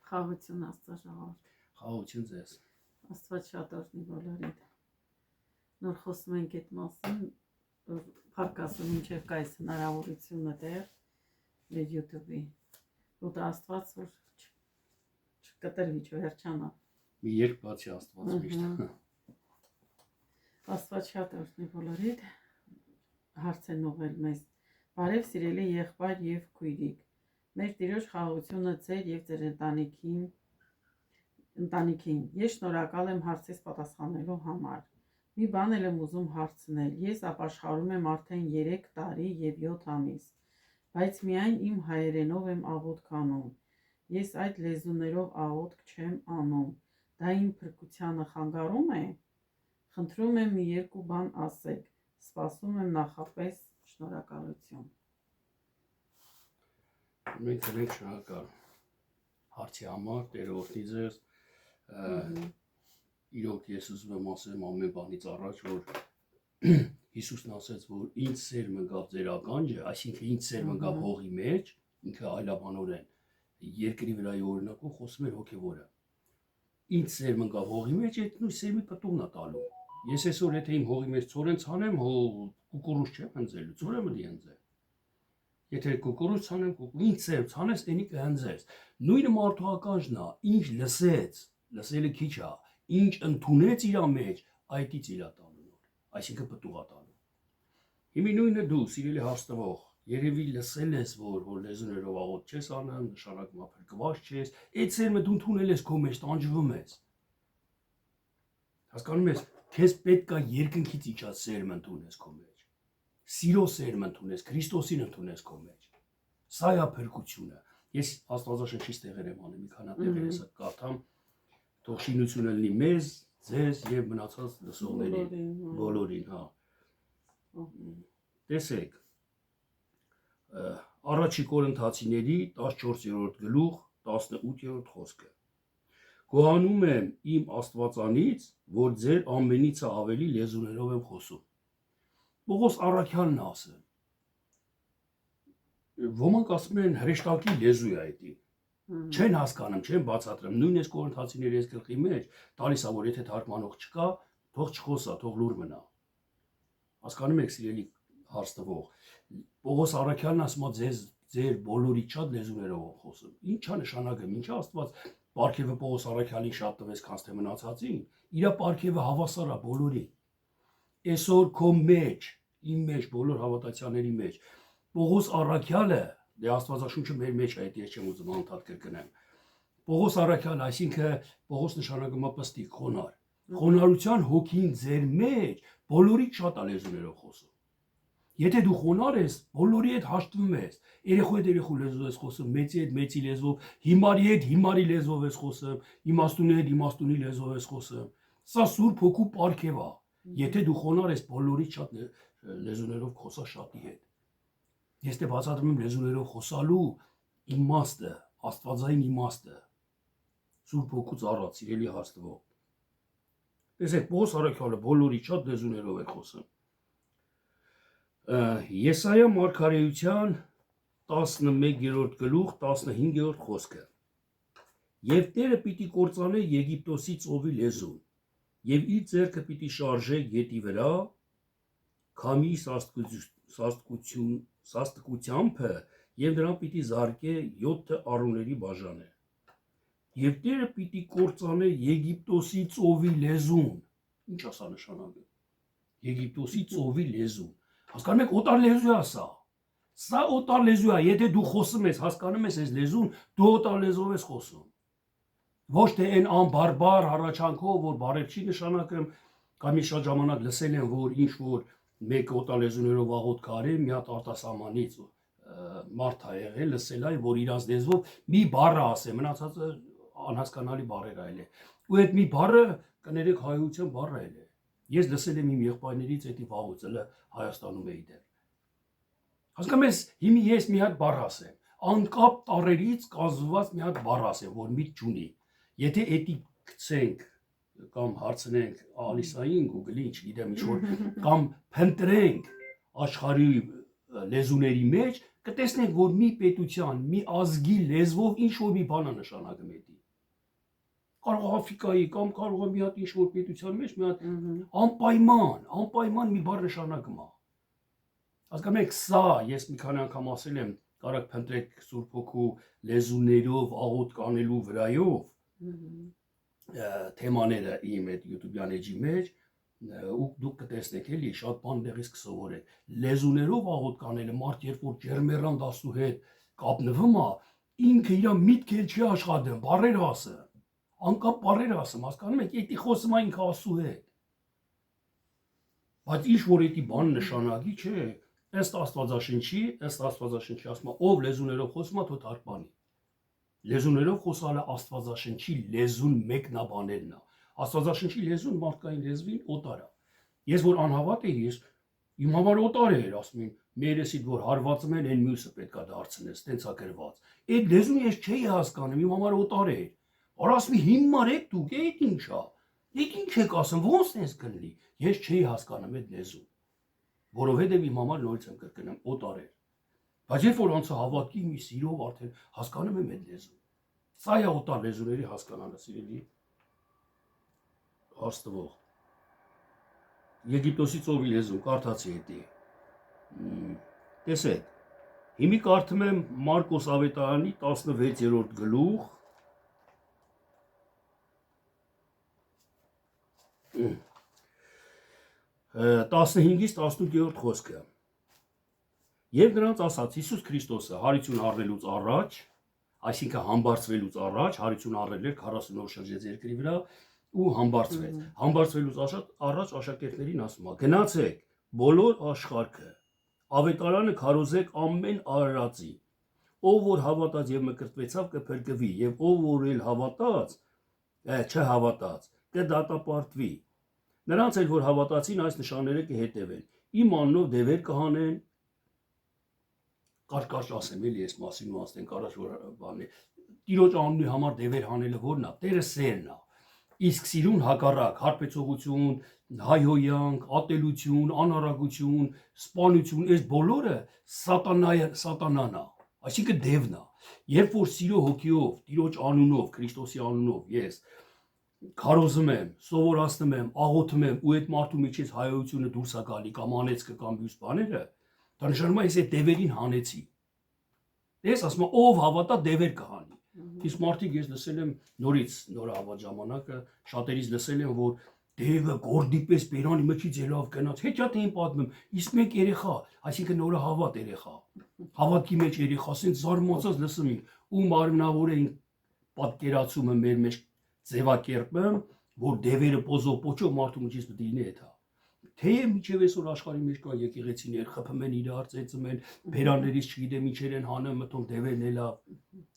Խաղություն Աստծաշնորհ։ Խաղություն ձեզ։ Աստված շատ օրհնի բոլորին։ Նոր խոսում ենք այդ մասին, փառքասում ինչև կա այս հնարավորությունը դեռ մեր YouTube-ի։ Ու դա Աստված որ չկտրվի, չվերջանա։ Մի երկ բացի Աստված միշտ։ Աստված շատ օրհնի բոլորին։ Հարց են ուղղել մեզ։ Բարև սիրելի եղբայր եւ քույրիկ։ Մեր Տիրոջ խաղաղությունը ձեր եւ ձեր ընտանիքին։ Ես շնորհակալ եմ հարցից պատասխանելու համար։ Մի բան եմ ուզում հարցնել։ Ես ապաշխարում եմ արդեն 3 տարի եւ 7 ամիս, բայց միայն իմ հայերենով եմ աղոթք անում։ Ես այդ լեզուներով աղոթք չեմ անում։ Դա իմ փրկությանը խանգարում է։ Խնդրում եմ մի 2 բան ասեք։ Սպասում եմ նախապես, շնորհակալություն։ Մենք ենք շնորհակալ հարցի համար, Տերը օրհնի ձեզ։ Իրոք ես ուզում եմ ասեմ ամեն բանից առաջ, որ Հիսուսն ասաց, որ ինձ սերմը գավ ձեր ականջը, այսինքն ինձ սերմը գավ հողի մեջ, ինքը այլաբանորեն երկրի վրայի օրինակով խոսում էր հոգևորը։ Ինձ սերմը գավ հողի մեջ, այդ նույն սերմի պտուղն է տալու։ Ես այսօր եթե իմ հողի մեջ ծորեն ցանեմ, կուկուրուզ չեմ հնձելու, ծորը մտի հնձել։ Եթե կուկուրուզ ցանեմ, ինչ սերմ ցանես, տենի կհնձես։ Նույնը մարդու ականջն է, ինչ լսեց, լսելը քիչ է, ինչ ընդունեց իր մեջ, այդից իր տալու նոր, այսինքն պտուղ է տալու։ Հիմի նույնը դու, սիրելի հարցնող, երևի լսել ես, որ լեզուներով աղոթք չես անում, նշանակում է փրկված չես, այդ սերմը դու ընդունել ես քո մեջ, տանջվում ես։ Հասկանում ես, քեզ պետք է երկնքից իջած սերմ ընդունես քո մեջ։ Սիրո սերմ ընդունես, Քրիստոսին ընդունես քո մեջ։ Սա է փրկությունը։ Ես Աստվածաշնչից տեղեր եմ անում, մի քանի տեղեր ես կարդամ, թող շինությունը լինի մեզ, ձեզ եւ մնացած լսողներին, բոլորին, հա։ Տեսեք, առաջի Կորինթացիների 14-րդ գլուխ 18-րդ խոսքը։ Գոհանում եմ իմ Աստվածանից, որ ձեր ամենից ավելի լեզուներով եմ խոսում։ Պողոս առաքյալն է ասում։ Ոմանք ասում են հրեշտակի լեզու է դա։ Չեն հասկանում, չեն բացատրում։ Նույնիսկ Կորինթացիների այս գլխի մեջ տալիս է, որ եթե թարգմանող չկա, թող չխոսա, թող լուր մնա։ Հասկանում եք, սիրելի հարցնող։ Պողոս առաքյալն ասում է ձեր բոլորի շատ լեզուներով խոսում։ Ինչ է նշանակում, ինչ է Աստված պարգևը Պողոս առաքյալին շատ տվեց, քան թե մնացածին։ Իր պարգևը հավասար է բոլորին։ Այսօր քո մեջ, իմ մեջ, բոլոր հավատացյալների մեջ Պողոս առաքյալը, դե Աստվածաշունչը մեր մեջ է, ես չեմ ուզում անդադ կրկնեմ։ Պողոս առաքյալը, այսինքն Պողոս նշանակում է պստիկ, խոնար։ Խոնարհության հոգին ձեր մեջ բոլորից շատ է լեզուներով խոսում։ Եթե դու խոնար ես, բոլորի հետ հաշտվում ես։ Երեխու հետ երեխու լեզվով ես խոսում, մեծի հետ մեծի լեզվով, հիմարի հետ հիմարի լեզվով ես խոսում, իմաստունի հետ իմաստունի լեզվով ես խոսում։ Սա Սուրբ Հոգու պարգև է։ Եթե դու խոնար ես, բոլորից շատ լեզուներով խոսա շատի հետ։ Ես դե բացատրում եմ լեզուներով խոսալու իմաստը, աստվածային իմաստը, Սուրբ Հոգուց առած, սիրելի հարցնող։ Տեսեք, Պողոս առաքյալը բոլորից շատ լեզուներով է խոսում։ Եսայա մարգարեության 11-րդ գլուխ 15-րդ խոսքը։ Եվ Տերը պիտի կործանե Եգիպտոսի ծովի լեզուն, եւ իր ձեռքը պիտի շարժե գետի վրա, քամի սաստկությամբ եւ նրան պիտի զարկե 7 առուների բաժանը։ Եվ Տերը պիտի կործանե Եգիպտոսի ծովի լեզուն։ Ինչ է սա նշանակում։ Եգիպտոսի ծովի լեզուն։ Հասկանում եք, օտար լեզու է սա։ Սա օտար լեզու է, եթե դու խոսում ես, հասկանում ես այս լեզուն, դու օտար լեզվով ես խոսում։ Ոչ թե այն անբարբար հառաչանքով, որ բարեր չի նշանակում, կամ մի շատ ժամանակ լսել են, որ ինչ որ մեկ օտար լեզուներով աղոթք արի, մի հատ արտասահմանից մարդ է եղել, լսել է, որ իրանց լեզվով մի բառ ասե, մնացածը անհասկանալի բառեր այլ է։ Ու այդ մի բառը կներեք հայության բառ այլ է։ Ես լսել եմ իմ եղբայրներից էդի վաղուց, հələ Հայաստանում էի դեռ։ Հասկանում ես, հիմա ես մի հատ բառ ասեմ, անկապ տառերից կազմված մի հատ բառ ասեմ, որ միտ չունի։ Եթե էդի գցենք կամ հարցնենք Ալիսային, Google-ի, չգիտեմ ինչ որ, կամ փնտրենք աշխարհի լեզուների մեջ, կտեսնենք, որ մի պետության, մի ազգի լեզվով ինչ որ մի բան է նշանակում էդի։ կարող է Աֆրիկայի կամ կարող է մի հատ ինչ-որ պետության մեջ մի հատ անպայման մի բառ նշանակում է։ Հասկանում եք, սա ես մի քանի անգամ ասել եմ, կարաք փնտրեք Սուրբ Հոգու լեզուներով աղոթք անելու վրայով թեմաները իմ այդ YouTube-յան էջի մեջ ու դուք կտեսնեք էլի շատ բան դեղից կսովորեք։ Լեզուներով աղոթք անելը մարդ երբ որ ջերմեռան դասու հետ կապնվում է, ինքը իր միտքը չի աշխատում, բառեր ասը։ Անկապ բառեր ասում, հասկանում եք, էդի խոսում է ինքը ասու հետ։ Բայց ինչ որ էդի բան նշանակի չէ, ըստ Աստվածաշնչի ասում է, ով լեզուներով խոսում է, թող թարգմանի։ Լեզուներով խոսալը Աստվածաշնչի լեզուն մեկնաբանելն է։ Աստվածաշնչի լեզուն մարդկային լեզվին օտար է։ Ես որ անհավատ էի, իմ համար օտար էր, ասում եմ, մերեսիդ որ հարվածում են, այն մյուսը պետքա դարձնես, տենց է գրված։ Այդ լեզուն ես չէի հասկանում, իմ համար օտար էր։ Արա ասում հիմար եք դուք, այդ ինչ է։ Այդ ինչ եք ասում, ոնց տենց կլինի։ Ես չէի հասկանում այդ լեզուն, որովհետև իմ համար նորից եմ կրկնում, օտար էր։ Բայց երբ որ անցա հավատքի մի սիրով արդեն հասկանում եմ այդ լեզուն։ Սա է օտար լեզուների հասկանալը, սիրելի Աստվող։ Եգիպտոսի ծովի լեզուն կարդացի հետի։ Տեսեք, հիմի կարդում եմ Մարկոս ավետարանի 16-րդ գլուխ 15-ից 18-րդ խոսքը։ Եվ նրանց ասաց Հիսուս Քրիստոսը հարություն առնելուց առաջ, այսինքն համբարձվելուց առաջ, հարություն առնել էր 40 օր շրջեց երկրի վրա ու համբարձվեց։ Համբարձվելուց առաջ աշակերտներին ասում է. գնացեք բոլոր աշխարհքը, ավետարանը քարոզեք ամեն արարածի, ով որ հավատաց եւ մկրտվեցավ կփրկվի, եւ ով որ էլ հավատաց, չհավատաց, կդատապարտվի։ Նրանց էլ որ հավատացին այս նշանները կհետևեն։ Իմ անունով դևեր կհանեն, կարճ ասեմ էլի այս մասին ու ասենք առաջ որ բանը Տիրոջ անունի համար դևեր հանելը որն է, Տերը սերն է։ Իսկ սիրուն հակառակ, հարբեցողություն, հայհոյանք, ատելություն, անարագություն, սպանություն, այս բոլորը սատանան է, այսինքն դևն է։ Երբ որ սիրո հոգիով, Տիրոջ անունով, Քրիստոսի անունով ես քարոզում եմ, սովորացնում եմ, աղոթում եմ ու այդ մարդու միջից հայհոյությունը դուրս է գալի կամ անեծքը կամ մյուս բաները, դա նշանակում է ես այդ դևերին հանեցի։ Ես ասում եմ, ով հավատա դևեր կհանի։ Իսկ մարդիկ ես լսել եմ նորից նորահավատ ժամանակը շատերից լսել եմ որ դևը գորդի պես բերանի միջից ելավ գնաց հեչաթ էին պատմում իսկ մեկ երեխա այսինքն նորահավատ երեխա հավատքի մեջ երեխա ասեն զարմացած լսում ենք ու մարմնավոր էին պատկերացումը մեր մեջ ձևակերպում որ դևերը պոզով պոչով մարդու միջից պետք է լինի դա թեև միջև այսօր աշխարհի մեջ կա եկեղեցիներ խփում են իրար ծեծում են բերաններից չգիտեմ ինչեր են հանում մտում դևերն էլա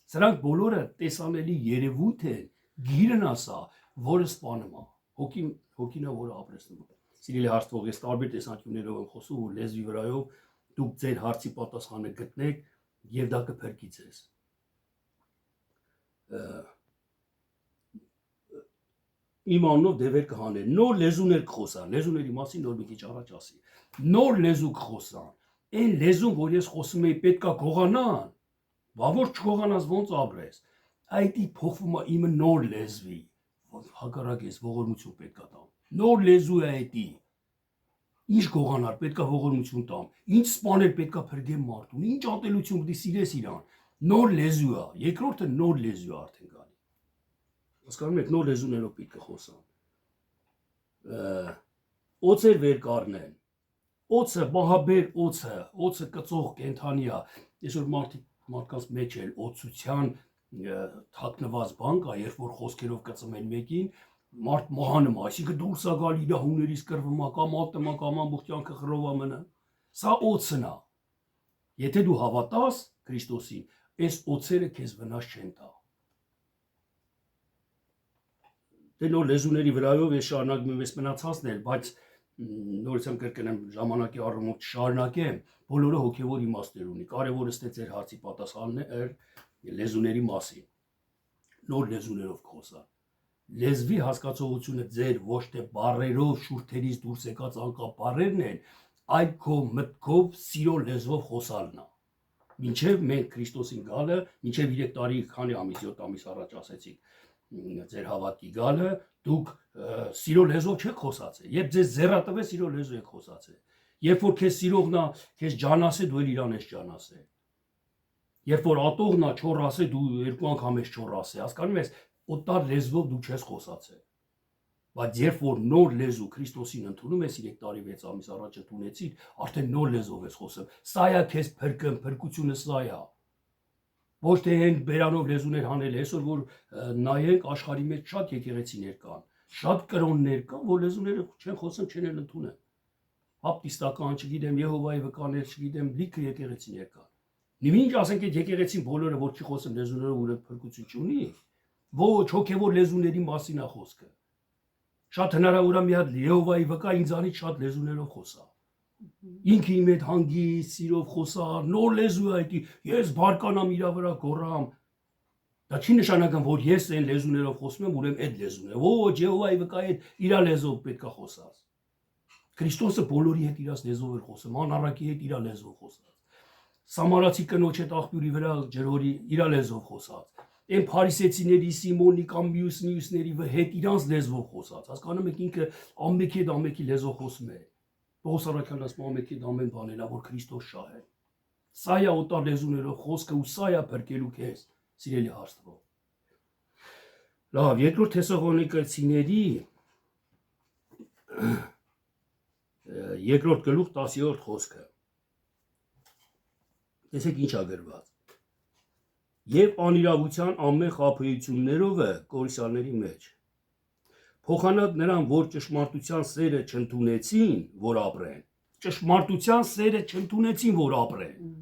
Սրանք բոլորը տեսանելի երևույթ են, գիրն ասա, որը սպանում է, հոգին է, որը ապրեցնում է։ Սիրելի հարցվող, ես տարբեր տեսանկյուններով եմ խոսում, որ լեզվի վրայով դուք ձեր հարցի պատասխանը գտնեք եւ դա կփրկի ձեզ։ Իմ անունով դևեր կհանեն, նոր լեզուներ կխոսան, լեզուների մասին նոր մի քիչ առաջ ասի։ Նոր լեզու կխոսան, այն լեզուն, որ ես խոսում եի, պետքա գողանան Բա որ չգողանաս ոնց ապրես, այդի փոխվում է իմը նոր լեզվի, հակառակ ես ողորմություն պետք է տամ, նոր լեզու է այդի, ինչ գողանար պետք է ողորմություն տամ, ինչ սպաներ պետք է փրկեմ մարդուն, ինչ ատելություն պետք է սիրես իրան, նոր լեզու է, երկրորդը նոր լեզու է արդեն գալի, հասկանում եք նոր լեզուներով պետք է խոսան, օծեր վեր կառնեն, օծը, մահաբեր օծը կծող կենթանի է, այսօր մարդկանց մեջ էլ օծության թաքնված բան կա, երբ որ խոսքերով կծում են մեկին, մարդ մահանում է, այսինքն դուրս է գալի իր հուներից կռվում է, կամ ատում է, կամ ամբողջ կյանքը խռով է մնա։ Սա օծն է։ Եթե դու հավատաս Քրիստոսին, այս օծերը քեզ վնաս չեն տա։ Դե նոր լեզուների վրայով ես շարունակում եմ ես մնացածն էլ, բայց նորից եմ կրկնեմ ժամանակի առումով չշարունակեմ, բոլորը հոգևոր իմաստներ ունի, կարևորը ստե ձեր հարցի պատասխանն է լեզուների մասին, նոր լեզուներով խոսալ, լեզվի հասկացողությունը ձեր ոչ թե բառերով, շուրթերից դուրս եկած անկապ բառերն են, այլ քո մտքով, սիրո լեզվով խոսալն է, մինչև մենք Քրիստոսին գալը, մինչև 3 տարի, քանի ամիս, 7 ամիս առաջ ասեցիք, ձեր հավատքի գալը, դուք սիրո լեզվով չեք խոսացել։ Երբ ձեզ ձեռատվե սիրո լեզվով եք խոսացել։ Երբ որ քեզ սիրողն է, քեզ ջանաս է, դու էլ իրան ես ջանաս է։ Երբ որ ատողն է, չորաս է, դու երկու անգամ ես չորաս է։ Հասկանում ես, օտար լեզվով դու չես խոսացել։ Բայց երբ որ նոր լեզու Քրիստոսին ընդունում ես 3 տարի 6 ամիս առաջ ընդունեցիր, արդեն նոր լեզվով ես խոսում։ Սա է քեզ փրկությունը սա է։ Ոչ թե այն բերանով լեզուներ հանել, այսօր որ նայենք աշխարհի մեջ շատ եկեղեցիներ կան, շատ կրոններ կան, որ լեզուները չեն խոսում, չեն էլ ընդունել։ Բապտիստական, չգիտեմ, Եհովայի վկաներ, չգիտեմ, լիքը եկեղեցիներ կան։ Նույնիսկ ասենք այդ եկեղեցին բոլորը որ չի խոսում լեզուներով ու փրկություն չունի, ոչ հոգևոր լեզուների մասին է խոսքը։ Շատ հնարավոր է մի հատ Եհովայի վկա ինձանից շատ լեզուներով խոսա։ Ինքը իմ հետ հանգիստ սիրով խոսա, նոր լեզու է այդի, ես բարկանամ իրա վրա գոռամ։ Դա չի նշանակում, որ ես այն լեզուներով խոսում եմ, ուրեմն այդ լեզուն է։ Ոչ, Եհովայի վկայի հետ իրա լեզվով պետք է խոսաս։ Քրիստոսը բոլորի հետ իրաց լեզվով էր խոսում, անառակի հետ իրա լեզվով խոսած։ Սամարացի կնոջ հետ աղբյուրի վրա ջրորի իրա լեզվով խոսած։ Այն փարիսեցիների Սիմոնի կամ մյուսների հետ իրանց լեզվով խոսած։ Հասկանում եք ինքը ամենքի հետ ամենքի լեզվով խոսում է։ Պողոս առաքյալն ասում ամենքի հետ ամեն բան էլ է, որ Քրիստոս շահ է։ Սա է օտար լեզուներով խոսքը ու սա է փրկելու քեզ, սիրելի հաստվո։ Լավ, երկրորդ Թեսաղոնիկացիների երկրորդ գլուխ 10-րդ խոսքը։ Տեսեք ինչ ա գրված։ Եվ անիրավության ամեն խաբեություններով է կորիսյանների մեջ։ Փոխանակ նրան, որ ճշմարտության սերը չընդունեցին, որ ապրեն։ Ճշմարտության սերը չընդունեցին, որ ապրեն։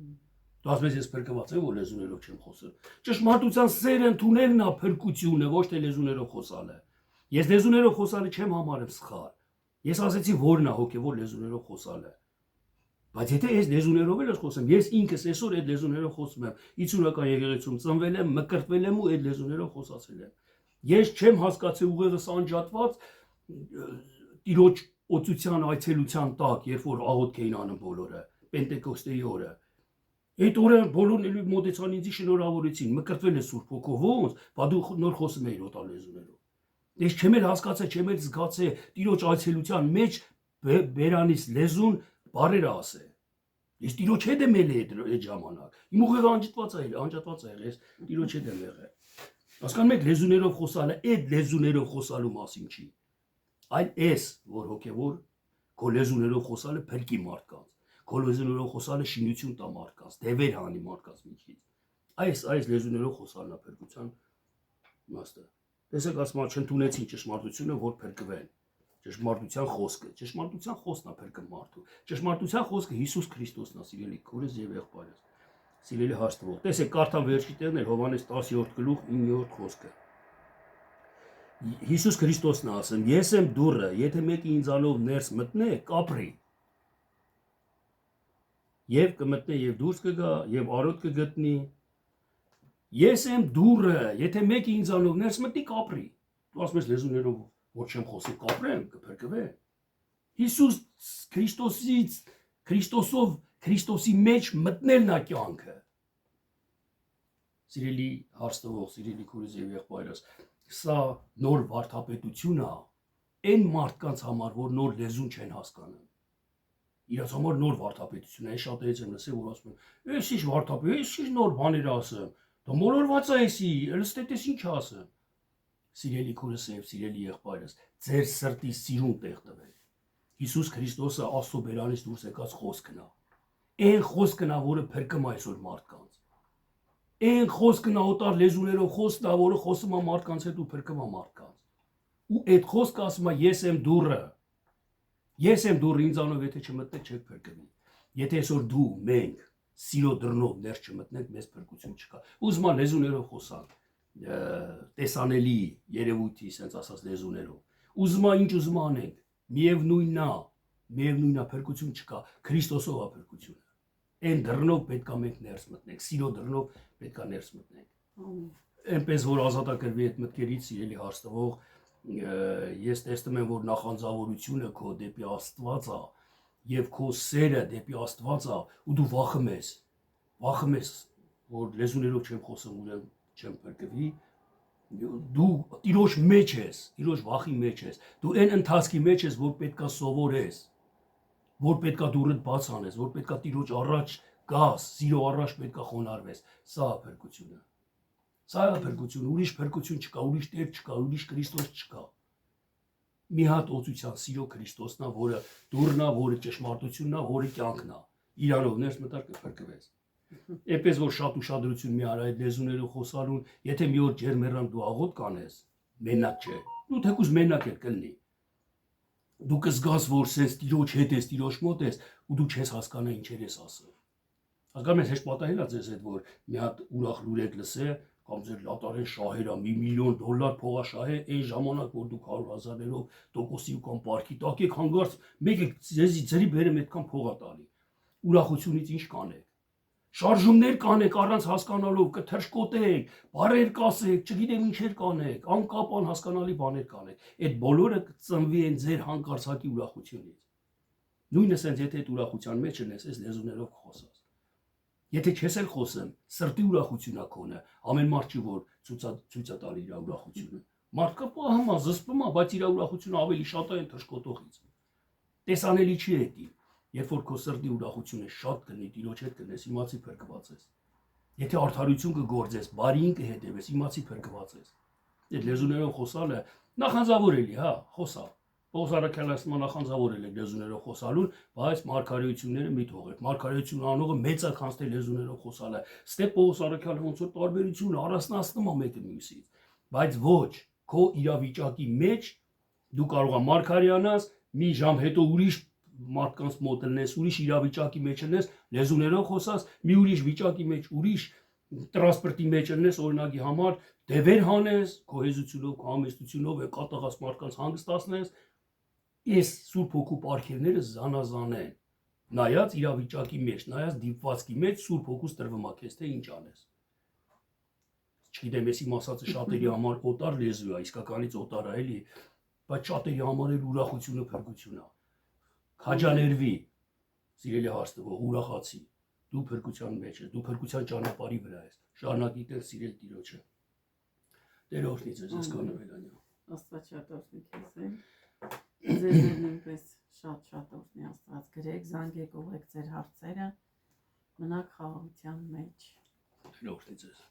Դու ասում ես ես փրկված եմ, որ լեզուներով չեմ խոսում։ Ճշմարտության սերը ընդունելն է փրկությունը, ոչ թե լեզուներով խոսալը։ Ես լեզուներով խոսալը չեմ համարում սխալ։ Ես ասեցի որն է հոգևոր լեզուներով խոսալը։ Բայց եթե ես լեզուներով էլ խոսում, ես ինքս այսօր այդ լեզուներով խոսում եմ, 50-ական եկեղեցում ծնվել եմ, մկրտվել եմ ու այդ լեզուներով խոսացել եմ։ Ես չեմ հասկացել ուղեղս անջատված տիրոջ օծության այցելության տակ, երբ որ աղոթք էին անում բոլորը, Պենտեկոստեի օրը։ Այդ օրը բոլորն էլ մոտեցան ինձ շնորհավորեցին, մկրտվել է Սուրբ Հոգով, ոնց, բա դու նոր խոսում էիր օտար լեզուներով։ Ես չեմ էլ հասկացել, չեմ էլ զգացել տիրոջ այցելության մեջ բերանից լեզուն բարերը ասել։ Ես տիրոջ հետ եմ ել այդ ժամանակ։ Իմ ուղեղը անջատված է, ես տիրոջ հետ եմ եղել։ Հասկանում եք, լեզուներով խոսալը այդ լեզուներով խոսալու մասին չի։ Այլ էս, որ հոգևոր քո լեզուներով խոսալը փրկի մարդկանց։ Քո լեզուներով խոսալը շինություն տա մարդկանց, դևեր հանի մարդկանց միջից։ Այս լեզուներով խոսալն է փրկության իմաստը։ Տեսեք, ասում են, չընդունեցին ճշմարտությունը, որ փրկվեն։ Ճշմարտության խոսքը է փրկում մարդու։ Ճշմարտության խոսքը Հիսուս Քրիստոսն է, սիրելի քուրս եւ եղբայրս։ Սիրելի հաշտվող։ Տեսեք, կարդամ վերջի տերն էլ Հովհաննես 10-րդ գլուխ 9-րդ խոսքը։ Հիսուս Քրիստոսն է ասում. Ես եմ դուռը, եթե մեկը ինձանով ներս մտնե, կապրի։ Եվ կմտնե եւ դուրս կգա եւ արոտ կգտնի։ Ես եմ դուռը, եթե մեկը ինձանով ներս մտնի, կապրի։ Դու ասում ես լեզուներով որ չեմ խոսում, կապրեմ, կփրկվեմ։ Հիսուս Քրիստոսի մեջ մտնելն է կյանքը։ Սիրելի հաշտվող, սիրելի քուրս եւ եղբայրս, սա նոր վարդապետություն է այն մարդկանց համար, որ նոր լեզուն չեն հասկանում։ Իրաց համար նոր վարդապետություն է, շատերից եմ լսել, որ ասում են, «Էս ինչ վարդապետ, էս ինչ նոր բաներ ասեմ, դա մոլորված է էսի, ըլստետ էս ինչ ասեմ»։ Սիրելի քուրս եւ սիրելի եղբայրս, ձեր սրտի սիրուն տեղ տվեք։ Հիսուս Քրիստոսը Աստծո բերանից դուրս եկած խոսքն է։ Այն խոսքն է, որը փրկում այսօր մարդկանց։ Այն խոսքն է օտար լեզուներով խոսքն է, որը խոսում է մարդկանց հետ ու փրկում է մարդկանց։ Ու այդ խոսքը ասում է ես եմ դուռը։ Ես եմ դուռը, ինձանով եթե չմտնեք, չեք փրկվի։ Եթե այսօր դու մենք սիրո դռնով ներս չմտնենք, մեզ փրկություն չկա։ Ուզում եմ լեզուներով խոսալ, տեսանելի երևույթի, ասենց ասած լեզուներով։ Ուզում եմ ինչ ուզում անենք, միևնույնն է, փրկություն չկա, Քրիստոսով է փրկությունը։ Այն դռնով պետք է մենք ներս մտնենք, սիրո դռնով պետք է ներս մտնենք։ Այնպես որ ազատագրվի այդ մտքերից, սիրելի հաշտվող, ես տեսնում եմ, որ նախանձավորությունը քո դեպի Աստված է եւ քո սերը դեպի Աստված է ու դու վախում ես, որ լեզուներով չեմ խոսում, ուրեմն չեմ փրկվի, Դու տիրոջ մեջ ես, տիրոջ վախի մեջ ես, դու այն ընթացքի մեջ ես, որ պետքա սովորես, որ պետքա դուրդ բաց անես, որ պետքա տիրոջ առաջ գաս, սիրո առաջ պետքա խոնարհվես, սա է փրկությունը։ Սա է փրկությունը, ուրիշ փրկություն չկա, ուրիշ Տեր չկա, ուրիշ Քրիստոս չկա։ Մի հատ օծության սիրո Քրիստոսն է, որը դուրն է, որը ճշմարտությունն է, որը կյանքն է։ Իրանով ներս մտար կփրկվես։ Էպես որ շատ ուշադրություն մի արա այդ լեզուներով խոսալուն, եթե մի օր ջերմեռան դու աղոտ կանես, մենակ չէ, դու թեկուզ մենակ էլ կլինի։ Դու կզգաս, որ սենց տիրոջ հետ ես, տիրոջ մոտ ես, ու դու չես հասկանա ինչեր ես ասում։ Հասկանում ես, հեշտ պատահել է ձեզ հետ, որ մի հատ ուրախ լուրեր լսե, կամ ձեր լատարեն շահերա $1 միլիոն փողաշահե, այն ժամանակ, որ դուք 100,000-ներով տոկոսի ու կամ պարքի տակ եք, հանգարց մեկ եք ձերի բերեմ այդքան փողա տալի։ Ուրախությունից ինչ կանեք։ Շարժումներ կանեք առանց հասկանալով, կթրշկոտեք, բարեր կասեք, չգիտեմ ինչեր կանեք, անկապ անհասկանալի բաներ կանեք։ Այդ բոլորը կծնվի են ձեր հանկարծակի ուրախությունից։ Նույնս այնց եթե այդ ուրախության մեջ ես, այս լեզուներով կխոսաս։ Եթե չես էլ խոսեմ, սրտի ուրախությունն է քոնը, ամեն մարդ չի որ ցույց է տալի իր ուրախությունը։ Մարդկա պահամա, զսպում է, բայց իր ուրախությունը ավելի շատ է այն թրշկոտողից։ Տեսանելի չի էդի։ Երբ որ քո սրտի ուրախությունը շատ կլինի, տիրոջ հետ կլնես, իմացի փրկված ես։ Եթե արդարություն կգործես, բարին կհետևես, իմացի փրկված ես։ Այդ լեզուներով խոսալը նախանձավորելի, հա, խոսա։ Պողոս առաքյալը նախանձավորել է լեզուներով խոսալուն, բայց մարգարեությունները մի թողեք։ Մարգարեություն անողը մեծ է քան թե լեզուներով խոսալը։ Ստե Պողոս առաքյալը ոնց որ տարբերություն առանձնացնում է մեկը մյուսից։ Բայց ոչ, քո իրավիճակի մեջ դու կարող ես մարգարեանաս, մի ժամ հետո ուրիշ մարդկանց մոտ լնես, ուրիշ իրավիճակի մեջ լնես, լեզուներով խոսած, մի ուրիշ վիճակի մեջ, ուրիշ տրանսպորտի մեջ լնես, օրինակի համար դևեր հանես, քո հեզությունով, քո համեստությունով է կատաղած մարդկանց հանգստացնես, այս Սուրբ Հոգու պարգևները զանազան են։ Նայած իրավիճակի մեջ, նայած դիպվածքի մեջ Սուրբ Հոգուց տրվում է քեզ թե ինչ անես։ Չգիտեմ, ես իմ ասածը շատերի համար օտար լեզու է, իսկականից օտար է էլի, բայց շատերի համար էլ ուրախությունը փրկություն է։ Քաջաներվի, սիրելի հարցնող, ուրախացի, դու փրկության մեջ ես, դու փրկության ճանապարհի վրա ես, շարունակի Տեր սիրել Տիրոջը։ Տերը օրհնի ձեզ, հասկանու Մելանյան։ Աստված շատ օրհնի քեզ։ Ձեզ նույնպես շատ օրհնի Աստված, գրեք, զանգեք, ուղղեք ձեր հարցերը, մնաք խաղաղության մեջ։ Տերը օրհնի ձեզ։